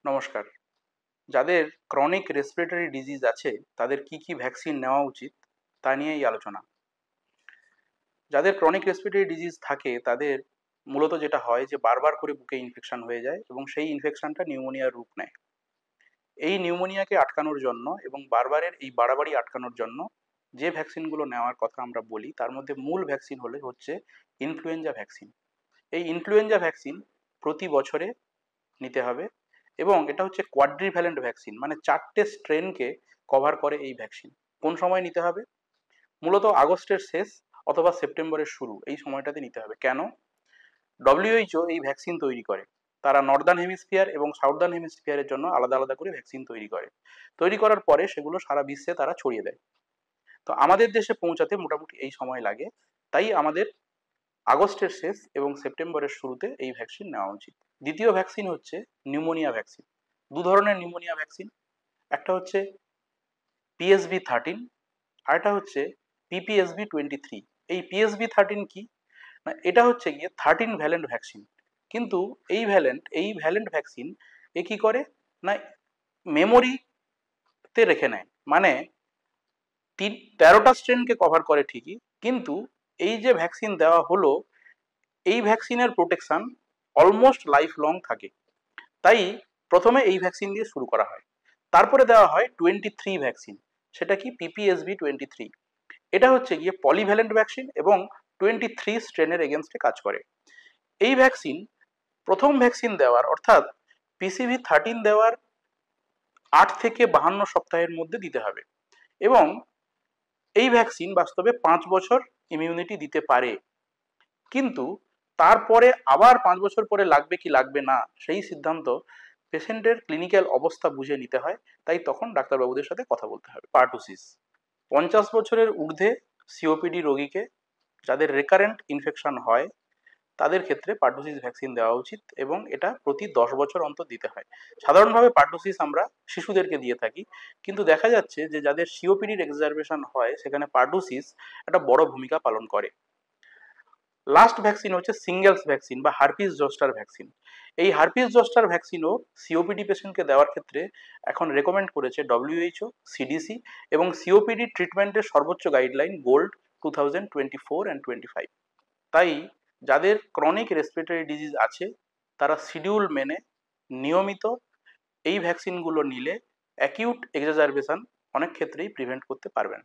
নমস্কার। যাদের chronic respiratory disease আছে তাদের কি কি ভ্যাকসিন নেওয়া উচিত তা নিয়েই আলোচনা। যাদের ক্রনিক রেসপিরেটরি ডিজিজ থাকে তাদের মূলত যেটা হয় যে বারবার করে বুকে ইনফেকশন হয়ে যায় এবং সেই ইনফেকশনটা নিউমোনিয়ার রূপ নেয়। এই নিউমোনিয়াকে আটকানোর জন্য এবং বারবারের এই বাড়াবাড়ি আটকানোর জন্য যে ভ্যাকসিনগুলো নেওয়ার কথা আমরা বলি তার মধ্যে মূল ভ্যাকসিন হচ্ছে ইনফ্লুয়েঞ্জা ভ্যাকসিন। এই ইনফ্লুয়েঞ্জা ভ্যাকসিন প্রতি বছরে নিতে হবে এবং এটা হচ্ছে কোয়াড্রিভ্যালেন্ট ভ্যাকসিন, মানে 4টে স্ট্রেনকে কভার করে এই ভ্যাকসিন। কোন সময় নিতে হবে? মূলত আগস্টের শেষ অথবা সেপ্টেম্বরের শুরু, এই সময়টাতে নিতে হবে। কেন? ডব্লিউএইচও এই ভ্যাকসিন তৈরি করে। তারা নর্দার্ন হেমিস্ফিয়ার এবং সাউদার্ন হেমিস্ফিয়ারের জন্য আলাদা আলাদা করে ভ্যাকসিন তৈরি করে। তৈরি করার পরে সেগুলো সারা বিশ্বে তারা ছড়িয়ে দেয়। তো আমাদের দেশে পৌঁছাতে মোটামুটি এই সময় লাগে। তাই আমাদের আগস্টের শেষ এবং সেপ্টেম্বরের শুরুতে এই ভ্যাকসিন নেওয়া উচিত। দ্বিতীয় ভ্যাকসিন হচ্ছে নিউমোনিয়া ভ্যাকসিন। দু ধরনের নিউমোনিয়া ভ্যাকসিন, একটা হচ্ছে PSV13, আর একটা হচ্ছে PPSV23। এই PSV13 কি না, এটা হচ্ছে গিয়ে 13 ভ্যালেন্ট ভ্যাকসিন। কিন্তু এই ভ্যালেন্ট ভ্যাকসিন এ কি করে না, মেমোরিতে রেখে নেয়। মানে 13টা স্ট্রেনকে কভার করে ঠিকই, কিন্তু এই যে ভ্যাকসিন দেওয়া হলো এই ভ্যাকসিনের প্রোটেকশন অলমোস্ট লাইফ লং থাকে। তাই প্রথমে এই ভ্যাকসিন দিয়ে শুরু করা হয়, তারপরে দেওয়া হয় 23 ভ্যাকসিন। সেটা কি? PPSV23। এটা হচ্ছে গিয়ে পলিভ্যালেন্ট ভ্যাকসিন এবং 23 স্ট্রেনের এগেনস্টে কাজ করে। এই ভ্যাকসিন প্রথম ভ্যাকসিন দেওয়ার অর্থাৎ PCV13 দেওয়ার 8 থেকে 52 সপ্তাহের মধ্যে দিতে হবে এবং এই ভ্যাকসিন বাস্তবে 5 বছর ইমিউনিটি দিতে পারে। কিন্তু তারপরে আবার 5 বছর পরে লাগবে কি লাগবে না সেই সিদ্ধান্ত পেশেন্টের ক্লিনিক্যাল অবস্থা বুঝে নিতে হয়। তাই তখন ডাক্তারবাবুদের সাথে কথা বলতে হবে। পার্টুসিস 50 বছরের ঊর্ধ্বে সিওপিডি রোগীকে, যাদের রেকারেন্ট ইনফেকশন হয়, তাদের ক্ষেত্রে পার্টুসিস ভ্যাকসিন দেওয়া উচিত এবং এটা প্রতি 10 বছর অন্তর দিতে হয়। সাধারণভাবে পার্টুসিস আমরা শিশুদেরকে দিয়ে থাকি, কিন্তু দেখা যাচ্ছে যে যাদের সিওপিডির এক্সারবেশন হয় সেখানে পার্টুসিস একটা বড় ভূমিকা পালন করে। লাস্ট ভ্যাকসিন হচ্ছে সিঙ্গেলস ভ্যাকসিন বা হারপিস জোস্টার ভ্যাকসিন। এই হারপিস জোস্টার ভ্যাকসিনও সিওপিডি পেশেন্টকে দেওয়ার ক্ষেত্রে এখন রেকমেন্ড করেছে ডব্লিউএইচও, সিডিসি এবং সিওপিডি ট্রিটমেন্টের সর্বোচ্চ গাইডলাইন গোল্ড 2024 অ্যান্ড 25। তাই যাদের ক্রনিক রেসপিরেটরি ডিজিজ আছে তারা শিডিউল মেনে নিয়মিত এই ভ্যাকসিনগুলো নিলে অ্যাকিউট এক্সাজারবেশন অনেক ক্ষেত্রেই প্রিভেন্ট করতে পারবেন।